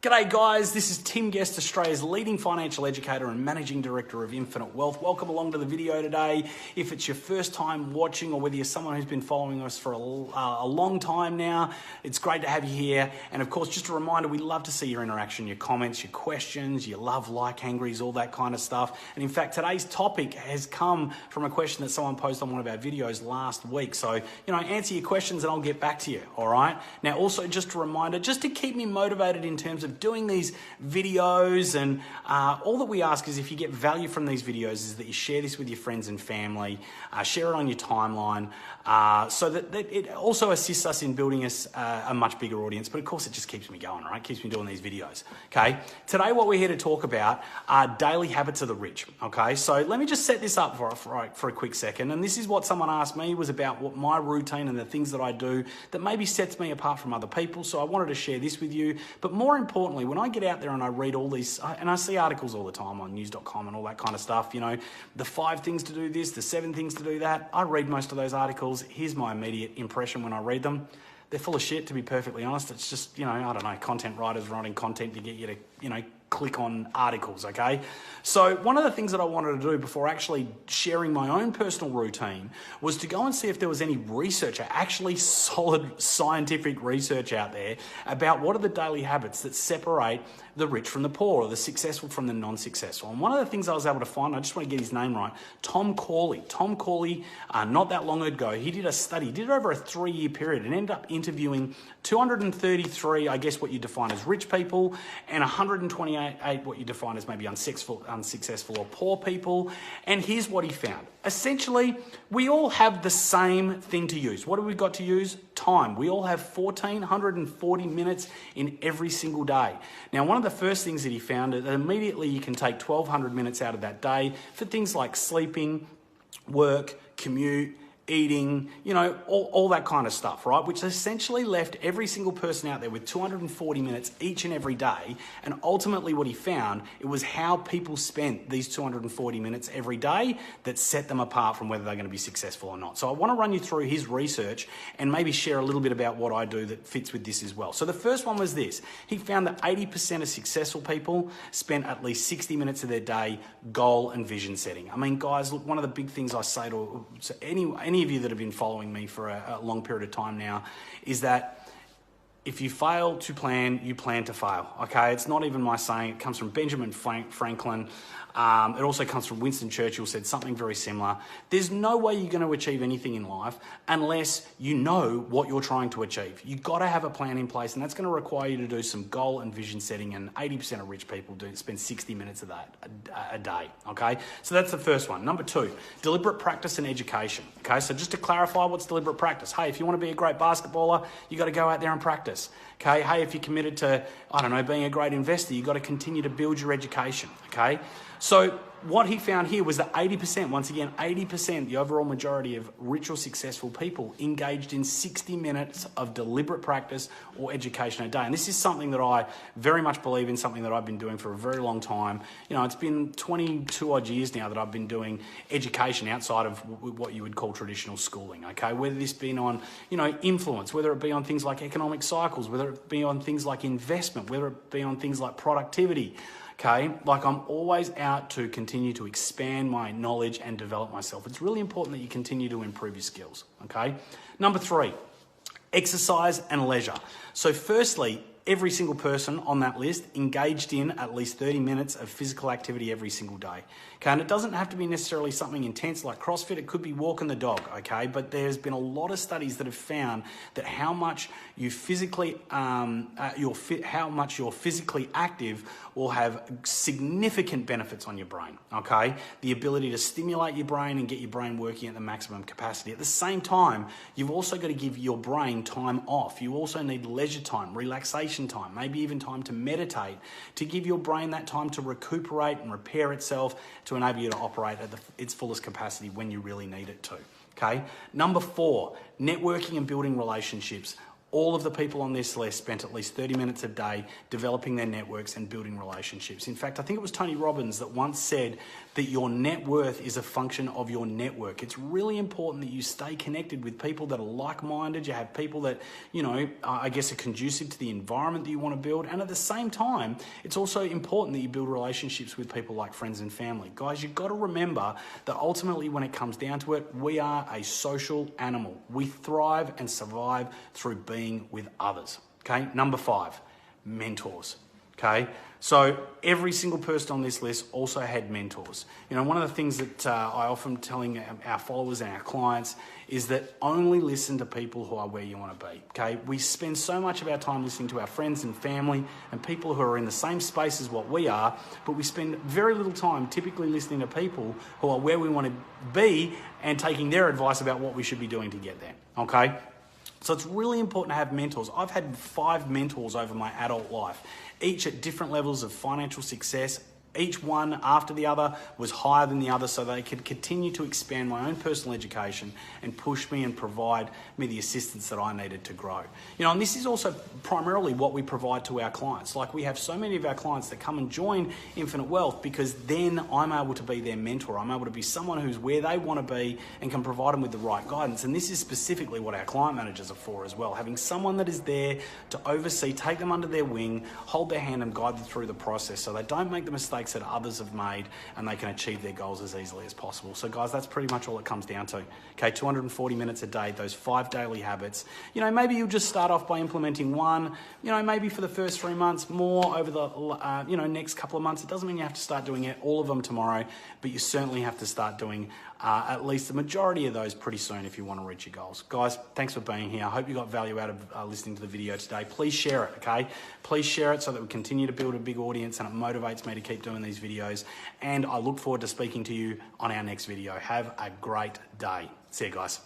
G'day guys, this is Tim Guest, Australia's leading financial educator and managing director of Infinite Wealth. Welcome along to the video today. If it's your first time watching or whether you're someone who's been following us for a long time now, it's great to have you here. And of course, just a reminder, we love to see your interaction, your comments, your questions, your love, like, angries, all that kind of stuff. And in fact, today's topic has come from a question that someone posted on one of our videos last week. So, answer your questions and I'll get back to you, all right? Now, also just a reminder, just to keep me motivated in terms of doing these videos, and all that we ask is if you get value from these videos is that you share this with your friends and family, share it on your timeline, so that it also assists us in building us a much bigger audience. But of course, it just keeps me going, right? Keeps me doing these videos. Okay. Today, what we're here to talk about are daily habits of the rich. Okay. So let me just set this up for a quick second. And this is what someone asked me, was about what my routine and the things that I do that maybe sets me apart from other people. So I wanted to share this with you. But more importantly, when I get out there and I read all these, and I see articles all the time on news.com and all that kind of stuff, the 5 things to do this, the 7 things to do that. I read most of those articles. Here's my immediate impression when I read them. They're full of shit, to be perfectly honest. It's just, I don't know, content writers writing content to get you to, click on articles, okay? So one of the things that I wanted to do before actually sharing my own personal routine was to go and see if there was any research, actually solid scientific research out there about what are the daily habits that separate the rich from the poor, or the successful from the non-successful. And one of the things I was able to find, I just want to get his name right, Tom Corley. Tom Corley, not that long ago, he did a study, he did it over a 3-year period and ended up interviewing 233, I guess what you define as rich people, and 128 what you define as maybe unsuccessful or poor people. And here's what he found. Essentially, we all have the same thing to use. What have we got to use? Time. We all have 1,440 minutes in every single day. Now, one of the first things that he found is that immediately you can take 1,200 minutes out of that day for things like sleeping, work, commute, eating, all that kind of stuff, right? Which essentially left every single person out there with 240 minutes each and every day. And ultimately what he found, it was how people spent these 240 minutes every day that set them apart from whether they're going to be successful or not. So I want to run you through his research and maybe share a little bit about what I do that fits with this as well. So the first one was this. He found that 80% of successful people spent at least 60 minutes of their day goal and vision setting. I mean, guys, look, one of the big things I say to any of you that have been following me for a long period of time now is that if you fail to plan, you plan to fail, okay? It's not even my saying. It comes from Benjamin Franklin. It also comes from Winston Churchill, said something very similar. There's no way you're going to achieve anything in life unless you know what you're trying to achieve. You've got to have a plan in place, and that's going to require you to do some goal and vision setting, and 80% of rich people spend 60 minutes of that a day, okay? So that's the first one. Number 2, deliberate practice and education, okay? So just to clarify, what's deliberate practice? Hey, if you want to be a great basketballer, you got to go out there and practice, okay? Hey, if you're committed to, being a great investor, you got to continue to build your education, okay? So what he found here was that 80%, once again, 80%, the overall majority of rich or successful people engaged in 60 minutes of deliberate practice or education a day. And this is something that I very much believe in, something that I've been doing for a very long time. It's been 22 odd years now that I've been doing education outside of what you would call traditional schooling, okay? Whether this be on, influence, whether it be on things like economic cycles, whether it be on things like investment, whether it be on things like productivity. Okay, like I'm always out to continue to expand my knowledge and develop myself. It's really important that you continue to improve your skills, okay? Number 3, exercise and leisure. So firstly, every single person on that list engaged in at least 30 minutes of physical activity every single day. Okay, and it doesn't have to be necessarily something intense like CrossFit. It could be walking the dog, okay? But there's been a lot of studies that have found that how much you physically, how much you're physically active will have significant benefits on your brain, okay? The ability to stimulate your brain and get your brain working at the maximum capacity. At the same time, you've also got to give your brain time off. You also need leisure time, relaxation time, maybe even time to meditate, to give your brain that time to recuperate and repair itself, to enable you to operate at its fullest capacity when you really need it to, okay? Number 4, networking and building relationships. All of the people on this list spent at least 30 minutes a day developing their networks and building relationships. In fact, I think it was Tony Robbins that once said that your net worth is a function of your network. It's really important that you stay connected with people that are like-minded. You have people that, I guess are conducive to the environment that you want to build. And at the same time, it's also important that you build relationships with people like friends and family. Guys, you've got to remember that ultimately when it comes down to it, we are a social animal. We thrive and survive through being with others. Okay, number 5, mentors. Okay, so every single person on this list also had mentors. One of the things that I often telling our followers and our clients is that only listen to people who are where you want to be. Okay, we spend so much of our time listening to our friends and family and people who are in the same space as what we are, but we spend very little time typically listening to people who are where we want to be and taking their advice about what we should be doing to get there. Okay. So it's really important to have mentors. I've had 5 mentors over my adult life, each at different levels of financial success. Each one after the other was higher than the other, so they could continue to expand my own personal education and push me and provide me the assistance that I needed to grow. And this is also primarily what we provide to our clients. Like, we have so many of our clients that come and join Infinite Wealth because then I'm able to be their mentor. I'm able to be someone who's where they want to be and can provide them with the right guidance. And this is specifically what our client managers are for as well, having someone that is there to oversee, take them under their wing, hold their hand and guide them through the process so they don't make the mistakes that others have made and they can achieve their goals as easily as possible. So guys, that's pretty much all it comes down to. Okay, 240 minutes a day, those 5 daily habits. Maybe you'll just start off by implementing one, maybe for the first 3 months, more over the next couple of months. It doesn't mean you have to start doing it all of them tomorrow, but you certainly have to start doing at least the majority of those pretty soon if you want to reach your goals. Guys, thanks for being here. I hope you got value out of listening to the video today. Please share it, okay? Please share it so that we continue to build a big audience and it motivates me to keep doing these videos. And I look forward to speaking to you on our next video. Have a great day. See you guys.